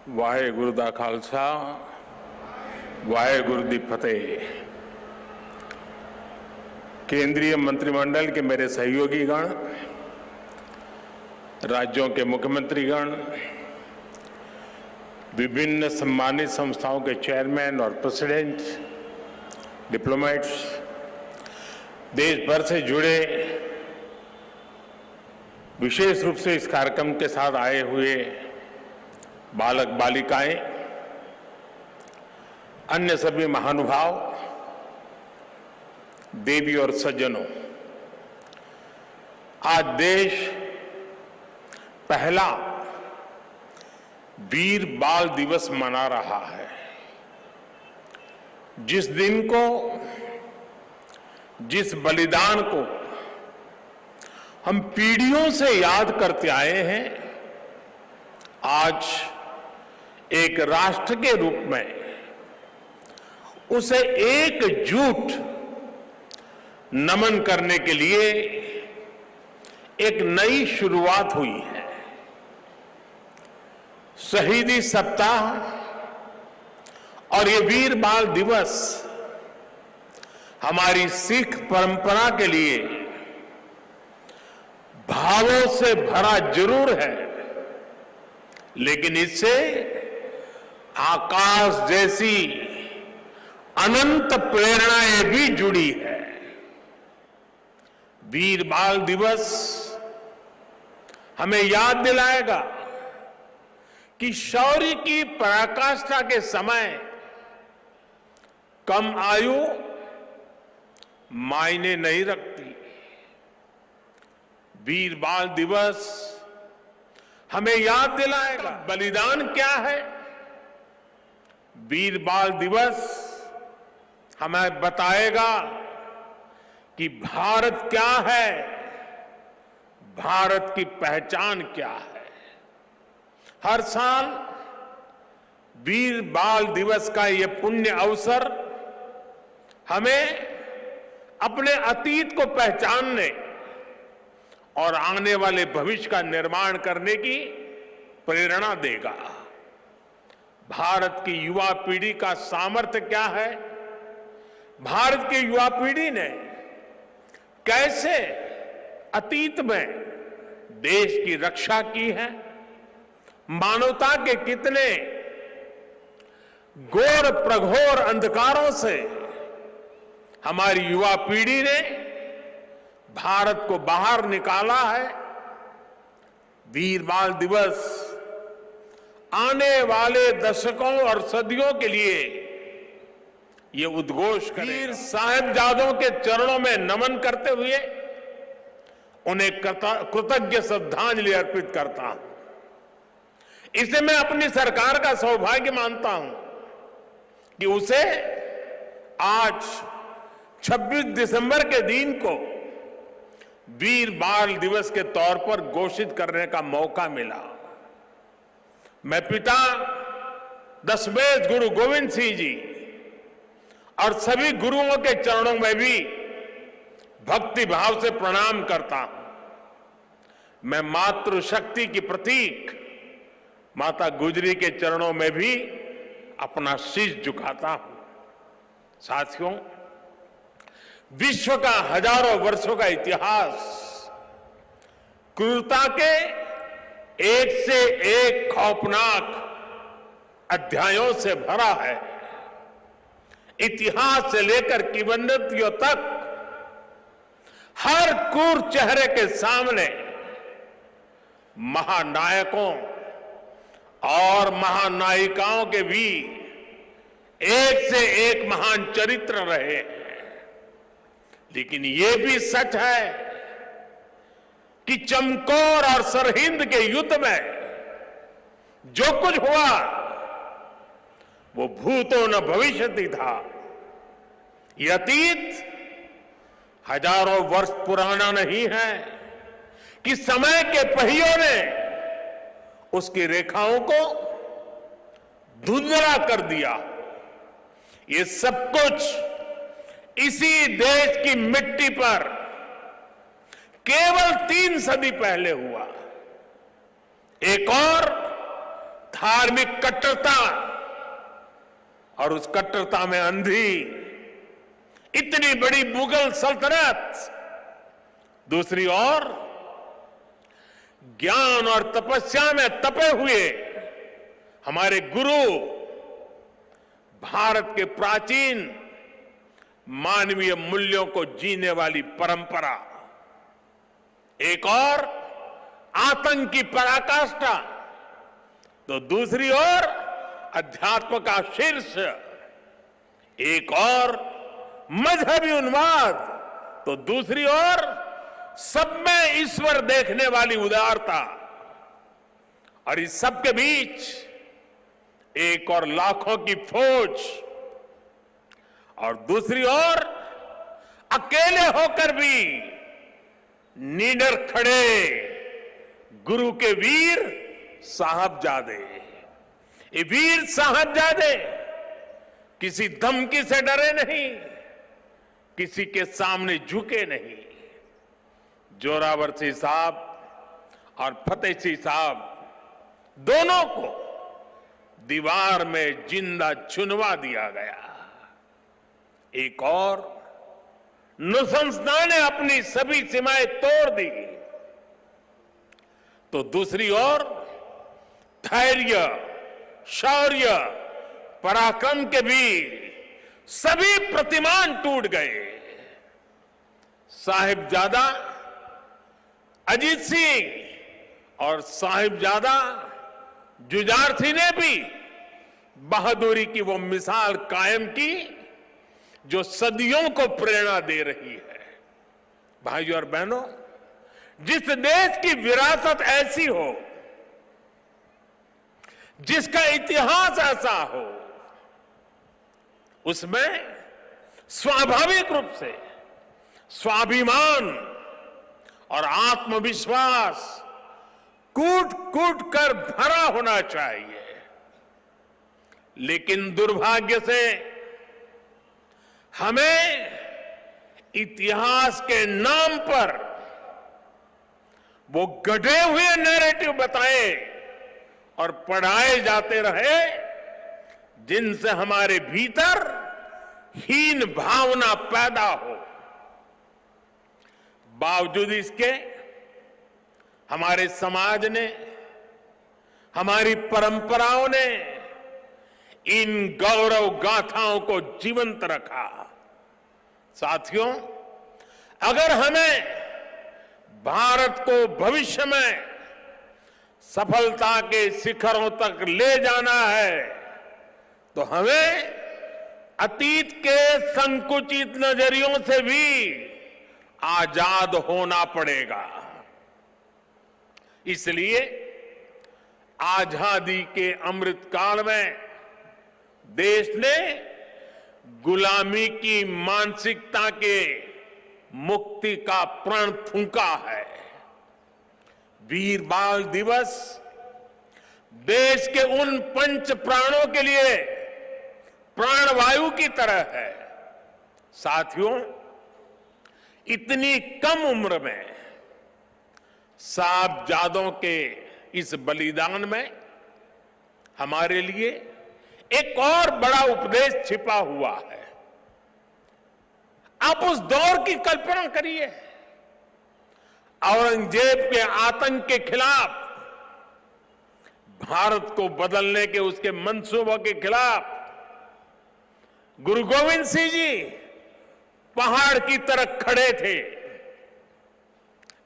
वाहेगुरु दा खालसा वाहेगुरु दी फतेह। केंद्रीय मंत्रिमंडल के मेरे सहयोगीगण, राज्यों के मुख्यमंत्रीगण, विभिन्न सम्मानित संस्थाओं के चेयरमैन और प्रेसिडेंट, डिप्लोमेट्स, देश भर से जुड़े विशेष रूप से इस कार्यक्रम के साथ आए हुए बालक बालिकाएं, अन्य सभी महानुभाव, देवी और सज्जनों, आज देश पहला वीर बाल दिवस मना रहा है। जिस दिन को, जिस बलिदान को हम पीढ़ियों से याद करते आए हैं, आज एक राष्ट्र के रूप में उसे एकजुट नमन करने के लिए एक नई शुरुआत हुई है। शहीदी सप्ताह और ये वीर बाल दिवस हमारी सिख परंपरा के लिए भावों से भरा जरूर है, लेकिन इससे आकाश जैसी अनंत प्रेरणाएं भी जुड़ी है। वीर बाल दिवस हमें याद दिलाएगा कि शौर्य की पराकाष्ठा के समय कम आयु मायने नहीं रखती। वीर बाल दिवस हमें याद दिलाएगा बलिदान क्या है। वीर बाल दिवस हमें बताएगा कि भारत क्या है, भारत की पहचान क्या है। हर साल वीर बाल दिवस का ये पुण्य अवसर हमें अपने अतीत को पहचानने और आने वाले भविष्य का निर्माण करने की प्रेरणा देगा। भारत की युवा पीढ़ी का सामर्थ्य क्या है, भारत की युवा पीढ़ी ने कैसे अतीत में देश की रक्षा की है, मानवता के कितने घोर प्रघोर अंधकारों से हमारी युवा पीढ़ी ने भारत को बाहर निकाला है। वीर बाल दिवस आने वाले दशकों और सदियों के लिए ये उद्घोष करेगा। वीर साहिबजादों के चरणों में नमन करते हुए उन्हें कृतज्ञ श्रद्धांजलि अर्पित करता हूं। इसे मैं अपनी सरकार का सौभाग्य मानता हूं कि उसे आज 26 दिसंबर के दिन को वीर बाल दिवस के तौर पर घोषित करने का मौका मिला। मैं पिता दशमेश गुरु गोविंद सिंह जी और सभी गुरुओं के चरणों में भी भक्ति भाव से प्रणाम करता हूं। मैं मातृशक्ति की प्रतीक माता गुजरी के चरणों में भी अपना शीश झुकाता हूं। साथियों, विश्व का हजारों वर्षों का इतिहास क्रूरता के एक से एक खौफनाक अध्यायों से भरा है। इतिहास से लेकर किंवदंतियों तक हर क्रूर चेहरे के सामने महानायकों और महानायिकाओं के भी एक से एक महान चरित्र रहे हैं। लेकिन यह भी सच है कि चमकौर और सरहिंद के युद्ध में जो कुछ हुआ वो भूतो न भविष्यति था। यह अतीत हजारों वर्ष पुराना नहीं है कि समय के पहियों ने उसकी रेखाओं को धुंधला कर दिया। ये सब कुछ इसी देश की मिट्टी पर केवल 3 सदी पहले हुआ। एक और धार्मिक कट्टरता और उस कट्टरता में अंधी इतनी बड़ी मुगल सल्तनत, दूसरी ओर ज्ञान और तपस्या में तपे हुए हमारे गुरु, भारत के प्राचीन मानवीय मूल्यों को जीने वाली परंपरा, एक और आतंक की पराकाष्ठा, तो दूसरी ओर अध्यात्म का शीर्ष, एक और मजहबी उन्माद, तो दूसरी ओर सब में ईश्वर देखने वाली उदारता, और इस सब के बीच एक और लाखों की फौज, और दूसरी ओर अकेले होकर भी निडर खड़े गुरु के वीर साहबजादे। ये वीर साहबजादे किसी धमकी से डरे नहीं, किसी के सामने झुके नहीं। जोरावर सिंह साहब और फतेह सिंह साहब दोनों को दीवार में जिंदा चुनवा दिया गया। एक और नृशंसता ने अपनी सभी सीमाएं तोड़ दी, तो दूसरी ओर धैर्य, शौर्य, पराक्रम के भी सभी प्रतिमान टूट गए। साहिबजादा अजीत सिंह और साहिबजादा जुझार सिंह ने भी बहादुरी की वो मिसाल कायम की जो सदियों को प्रेरणा दे रही है। भाइयों और बहनों, जिस देश की विरासत ऐसी हो, जिसका इतिहास ऐसा हो, उसमें स्वाभाविक रूप से स्वाभिमान और आत्मविश्वास कूट कूट कर भरा होना चाहिए। लेकिन दुर्भाग्य से हमें इतिहास के नाम पर वो गढ़े हुए नैरेटिव बताए और पढ़ाए जाते रहे, जिनसे हमारे भीतर हीन भावना पैदा हो। बावजूद इसके हमारे समाज ने, हमारी परंपराओं ने इन गौरव गाथाओं को जीवंत रखा। साथियों, अगर हमें भारत को भविष्य में सफलता के शिखरों तक ले जाना है, तो हमें अतीत के संकुचित नजरियों से भी आजाद होना पड़ेगा। इसलिए आजादी के अमृत काल में देश ने गुलामी की मानसिकता के मुक्ति का प्रण फूंका है। वीर बाल दिवस देश के उन पंच प्राणों के लिए प्राणवायु की तरह है। साथियों, इतनी कम उम्र में साहबजादों के इस बलिदान में हमारे लिए एक और बड़ा उपदेश छिपा हुआ है। आप उस दौर की कल्पना करिए, औरंगजेब के आतंक के खिलाफ, भारत को बदलने के उसके मंसूबों के खिलाफ गुरु गोविंद सिंह जी पहाड़ की तरह खड़े थे।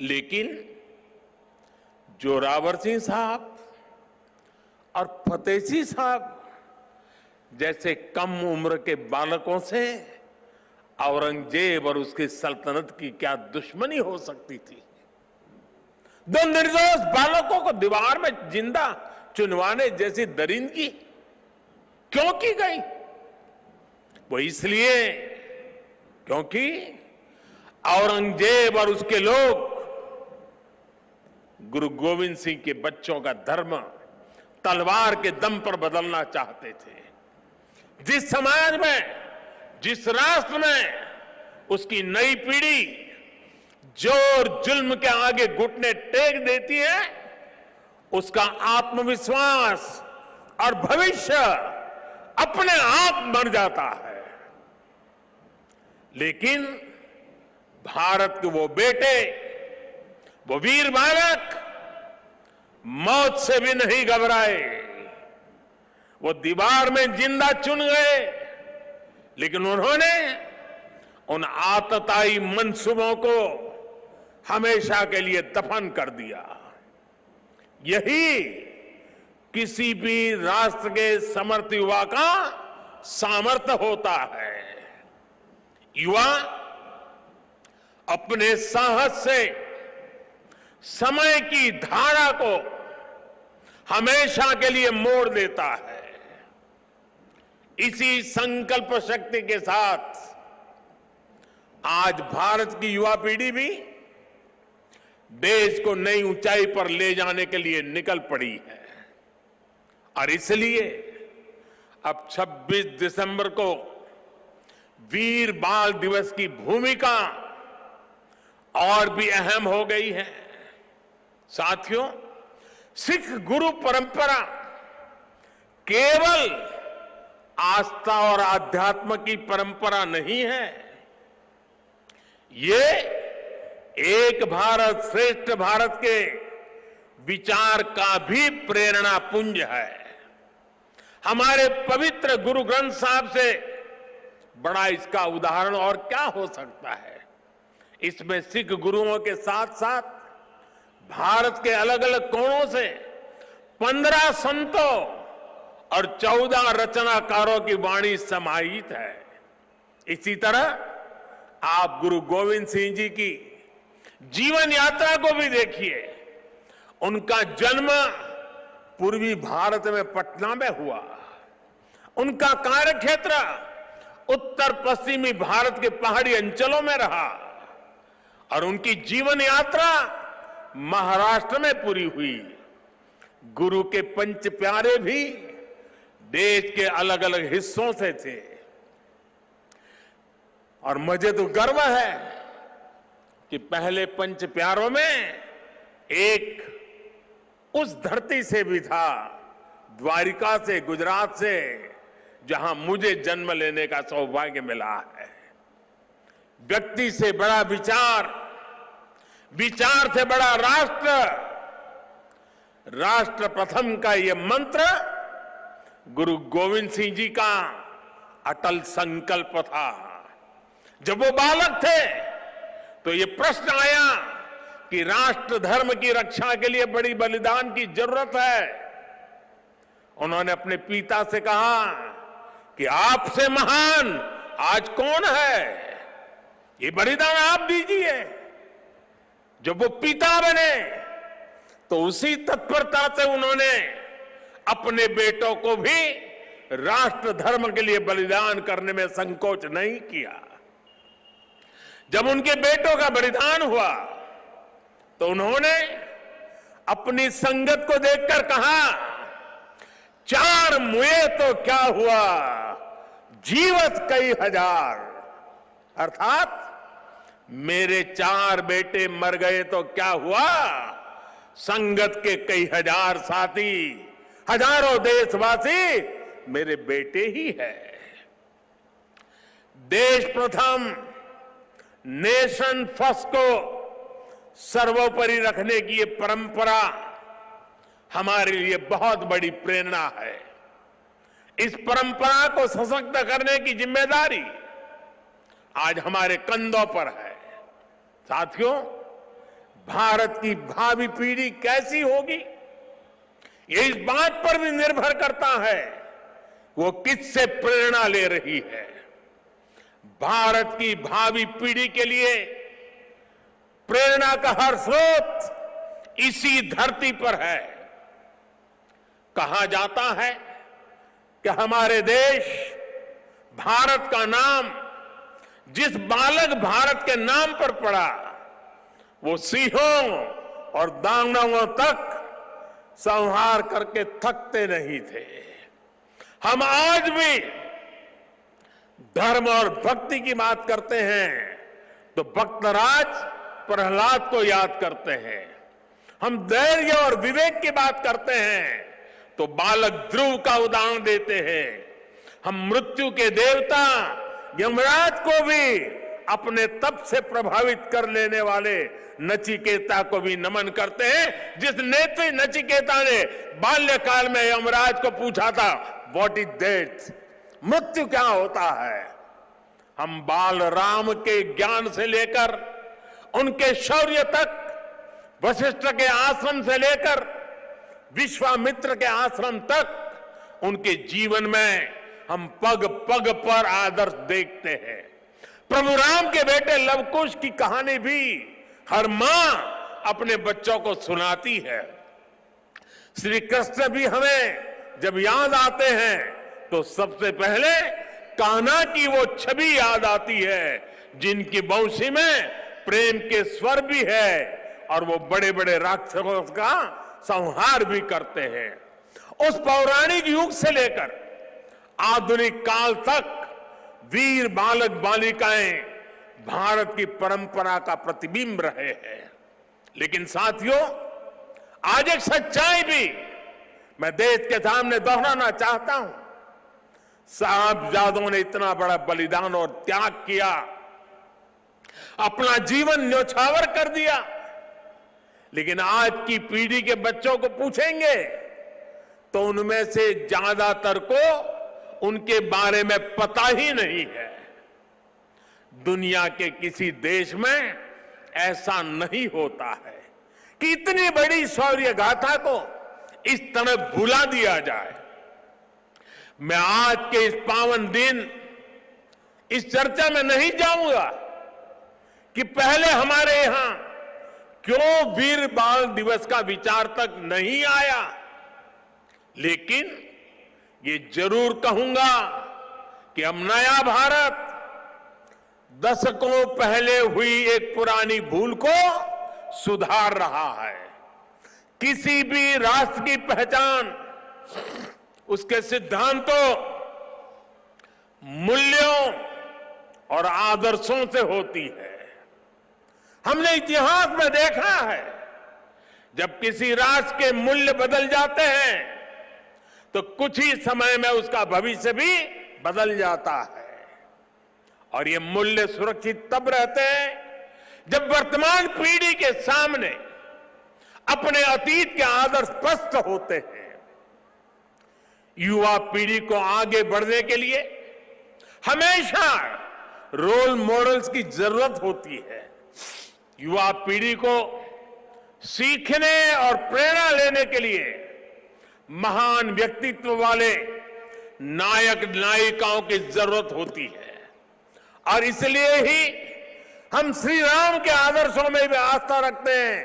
लेकिन जोरावर सिंह साहब और फतेह सिंह साहब जैसे कम उम्र के बालकों से औरंगजेब और उसकी सल्तनत की क्या दुश्मनी हो सकती थी। दो निर्दोष बालकों को दीवार में जिंदा चुनवाने जैसी दरिंदगी क्यों की गई? वो इसलिए क्योंकि औरंगजेब और उसके लोग गुरु गोविंद सिंह के बच्चों का धर्म तलवार के दम पर बदलना चाहते थे। जिस समाज में, जिस राष्ट्र में उसकी नई पीढ़ी जोर जुल्म के आगे घुटने टेक देती है, उसका आत्मविश्वास और भविष्य अपने आप बन जाता है। लेकिन भारत के वो बेटे, वो वीर बालक मौत से भी नहीं घबराए। वो दीवार में जिंदा चुन गए, लेकिन उन्होंने उन आतताई मंसूबों को हमेशा के लिए दफन कर दिया। यही किसी भी राष्ट्र के समर्थ युवा का सामर्थ्य होता है। युवा अपने साहस से समय की धारा को हमेशा के लिए मोड़ देता है। इसी संकल्प शक्ति के साथ आज भारत की युवा पीढ़ी भी देश को नई ऊंचाई पर ले जाने के लिए निकल पड़ी है। और इसलिए अब 26 दिसंबर को वीर बाल दिवस की भूमिका और भी अहम हो गई है। साथियों, सिख गुरु परंपरा केवल आस्था और आध्यात्म की परंपरा नहीं है, ये एक भारत श्रेष्ठ भारत के विचार का भी प्रेरणा पुंज है। हमारे पवित्र गुरु ग्रंथ साहब से बड़ा इसका उदाहरण और क्या हो सकता है। इसमें सिख गुरुओं के साथ साथ भारत के अलग अलग कोणों से 15 संतों और 14 रचनाकारों की वाणी समाहित है। इसी तरह आप गुरु गोविंद सिंह जी की जीवन यात्रा को भी देखिए। उनका जन्म पूर्वी भारत में पटना में हुआ। उनका कार्यक्षेत्र उत्तर पश्चिमी भारत के पहाड़ी अंचलों में रहा और उनकी जीवन यात्रा महाराष्ट्र में पूरी हुई। गुरु के पंच प्यारे भी देश के अलग अलग हिस्सों से थे। और मुझे तो गर्व है कि पहले पंच प्यारों में एक उस धरती से भी था, द्वारिका से, गुजरात से, जहां मुझे जन्म लेने का सौभाग्य मिला है। व्यक्ति से बड़ा विचार, विचार से बड़ा राष्ट्र, राष्ट्र प्रथम का ये मंत्र गुरु गोविंद सिंह जी का अटल संकल्प था। जब वो बालक थे तो ये प्रश्न आया कि राष्ट्र धर्म की रक्षा के लिए बड़ी बलिदान की जरूरत है। उन्होंने अपने पिता से कहा कि आपसे महान आज कौन है, ये बलिदान आप दीजिए। जब वो पिता बने तो उसी तत्परता से उन्होंने अपने बेटों को भी राष्ट्र धर्म के लिए बलिदान करने में संकोच नहीं किया। जब उनके बेटों का बलिदान हुआ तो उन्होंने अपनी संगत को देखकर कहा, 4 मुए तो क्या हुआ, जीवत कई हजार। अर्थात मेरे 4 बेटे मर गए तो क्या हुआ, संगत के कई हजार साथी, हजारों देशवासी मेरे बेटे ही है। देश प्रथम, नेशन फर्स्ट को सर्वोपरि रखने की ये परंपरा हमारे लिए बहुत बड़ी प्रेरणा है। इस परंपरा को सशक्त करने की जिम्मेदारी आज हमारे कंधों पर है। साथियों, भारत की भावी पीढ़ी कैसी होगी, ये इस बात पर भी निर्भर करता है वो किससे प्रेरणा ले रही है। भारत की भावी पीढ़ी के लिए प्रेरणा का हर स्रोत इसी धरती पर है। कहा जाता है कि हमारे देश भारत का नाम जिस बालक भारत के नाम पर पड़ा, वो सिंहों और दानवों तक संहार करके थकते नहीं थे। हम आज भी धर्म और भक्ति की बात करते हैं तो भक्तराज प्रहलाद को याद करते हैं। हम धैर्य और विवेक की बात करते हैं तो बालक ध्रुव का उदाहरण देते हैं। हम मृत्यु के देवता यमराज को भी अपने तप से प्रभावित कर लेने वाले नचिकेता को भी नमन करते हैं, जिस नेत्री नचिकेता ने बाल्यकाल में यमराज को पूछा था, व्हाट इज डेथ, मृत्यु क्या होता है। हम बाल राम के ज्ञान से लेकर उनके शौर्य तक, वशिष्ठ के आश्रम से लेकर विश्वामित्र के आश्रम तक, उनके जीवन में हम पग पग पर आदर्श देखते हैं। प्रभु राम के बेटे लवकुश की कहानी भी हर मां अपने बच्चों को सुनाती है। श्री कृष्ण भी हमें जब याद आते हैं तो सबसे पहले कान्हा की वो छवि याद आती है, जिनकी बंशी में प्रेम के स्वर भी है और वो बड़े बड़े राक्षसों का संहार भी करते हैं। उस पौराणिक युग से लेकर आधुनिक काल तक वीर बालक बालिकाएं भारत की परंपरा का प्रतिबिंब रहे हैं। लेकिन साथियों, आज एक सच्चाई भी मैं देश के सामने दोहराना चाहता हूं। साहबजादों ने इतना बड़ा बलिदान और त्याग किया, अपना जीवन न्यौछावर कर दिया, लेकिन आज की पीढ़ी के बच्चों को पूछेंगे तो उनमें से ज्यादातर को उनके बारे में पता ही नहीं है। दुनिया के किसी देश में ऐसा नहीं होता है कि इतनी बड़ी शौर्य गाथा को इस तरह भुला दिया जाए। मैं आज के इस पावन दिन इस चर्चा में नहीं जाऊंगा कि पहले हमारे यहां क्यों वीर बाल दिवस का विचार तक नहीं आया, लेकिन ये जरूर कहूंगा कि अब नया भारत दशकों पहले हुई एक पुरानी भूल को सुधार रहा है। किसी भी राष्ट्र की पहचान उसके सिद्धांतों, मूल्यों और आदर्शों से होती है। हमने इतिहास में देखा है, जब किसी राष्ट्र के मूल्य बदल जाते हैं तो कुछ ही समय में उसका भविष्य भी बदल जाता है। और ये मूल्य सुरक्षित तब रहते हैं जब वर्तमान पीढ़ी के सामने अपने अतीत के आदर्श स्पष्ट होते हैं। युवा पीढ़ी को आगे बढ़ने के लिए हमेशा रोल मॉडल्स की जरूरत होती है। युवा पीढ़ी को सीखने और प्रेरणा लेने के लिए महान व्यक्तित्व वाले नायक नायिकाओं की जरूरत होती है। और इसलिए ही हम श्री राम के आदर्शों में भी आस्था रखते हैं।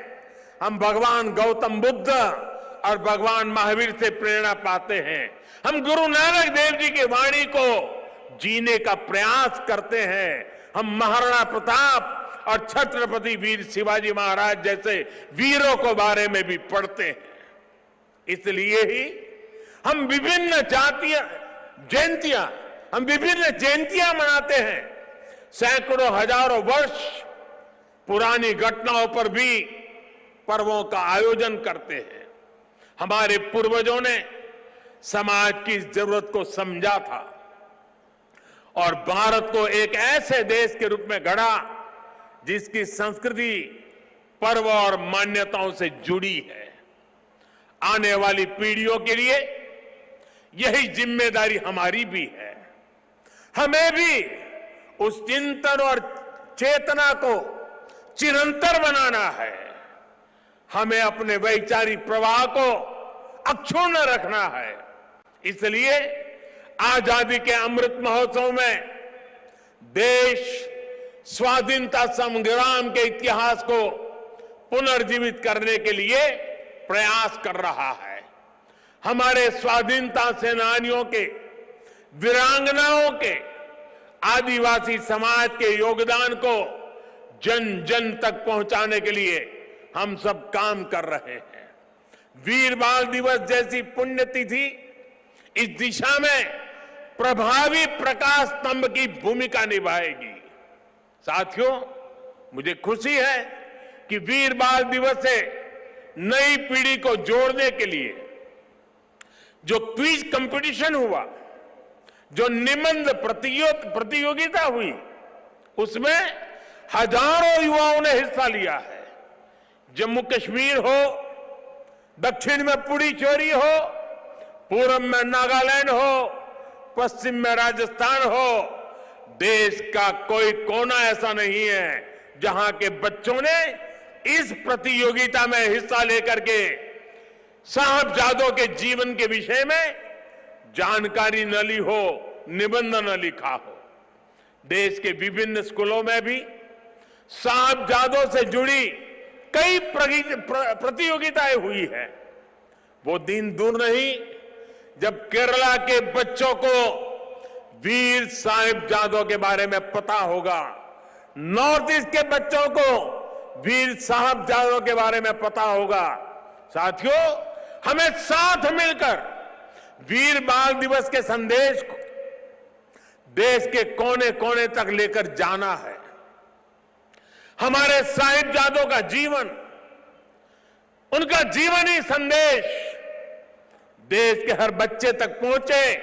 हम भगवान गौतम बुद्ध और भगवान महावीर से प्रेरणा पाते हैं। हम गुरु नानक देव जी की वाणी को जीने का प्रयास करते हैं। हम महाराणा प्रताप और छत्रपति वीर शिवाजी महाराज जैसे वीरों के बारे में भी पढ़ते हैं। इसलिए ही हम विभिन्न जयंतियां मनाते हैं। सैकड़ों हजारों वर्ष पुरानी घटनाओं पर भी पर्वों का आयोजन करते हैं। हमारे पूर्वजों ने समाज की जरूरत को समझा था और भारत को एक ऐसे देश के रूप में गढ़ा जिसकी संस्कृति पर्व और मान्यताओं से जुड़ी है। आने वाली पीढ़ियों के लिए यही जिम्मेदारी हमारी भी है। हमें भी उस चिंतन और चेतना को चिरंतर बनाना है। हमें अपने वैचारिक प्रवाह को अक्षुण्ण रखना है। इसलिए आजादी के अमृत महोत्सव में देश स्वाधीनता संग्राम के इतिहास को पुनर्जीवित करने के लिए प्रयास कर रहा है। हमारे स्वाधीनता सेनानियों के, वीरांगनाओं के, आदिवासी समाज के योगदान को जन जन तक पहुंचाने के लिए हम सब काम कर रहे हैं। वीर बाल दिवस जैसी पुण्यतिथि इस दिशा में प्रभावी प्रकाश स्तंभ की भूमिका निभाएगी। साथियों, मुझे खुशी है कि वीर बाल दिवस से नई पीढ़ी को जोड़ने के लिए जो क्विज कंपटीशन हुआ, जो निबंध प्रतियोगिता हुई, उसमें हजारों युवाओं ने हिस्सा लिया है। जम्मू कश्मीर हो, दक्षिण में पुडुचेरी हो, पूर्व में नागालैंड हो, पश्चिम में राजस्थान हो, देश का कोई कोना ऐसा नहीं है जहां के बच्चों ने इस प्रतियोगिता में हिस्सा लेकर के साहबजादों के जीवन के विषय में जानकारी न ली हो, निबंध न लिखा हो। देश के विभिन्न स्कूलों में भी साहबजादों से जुड़ी कई प्रतियोगिताएं हुई है। वो दिन दूर नहीं जब केरला के बच्चों को वीर साहिबजादों के बारे में पता होगा, नॉर्थ ईस्ट के बच्चों को वीर साहिबजादों के बारे में पता होगा। साथियों, हमें साथ मिलकर वीर बाल दिवस के संदेश को देश के कोने कोने तक लेकर जाना है। हमारे साहिबजादों का जीवन, उनका जीवनी संदेश देश के हर बच्चे तक पहुंचे,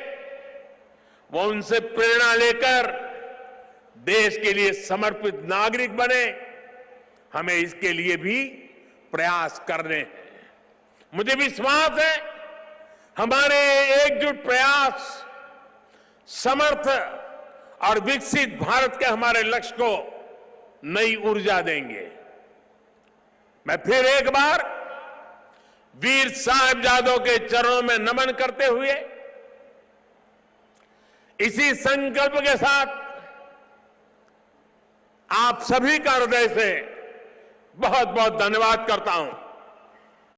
वो उनसे प्रेरणा लेकर देश के लिए समर्पित नागरिक बने। हमें इसके लिए भी प्रयास करने हैं। मुझे विश्वास है हमारे एकजुट प्रयास समर्थ और विकसित भारत के हमारे लक्ष्य को नई ऊर्जा देंगे। मैं फिर एक बार वीर साहिबजादों के चरणों में नमन करते हुए इसी संकल्प के साथ आप सभी का हृदय से बहुत बहुत धन्यवाद करता हूं।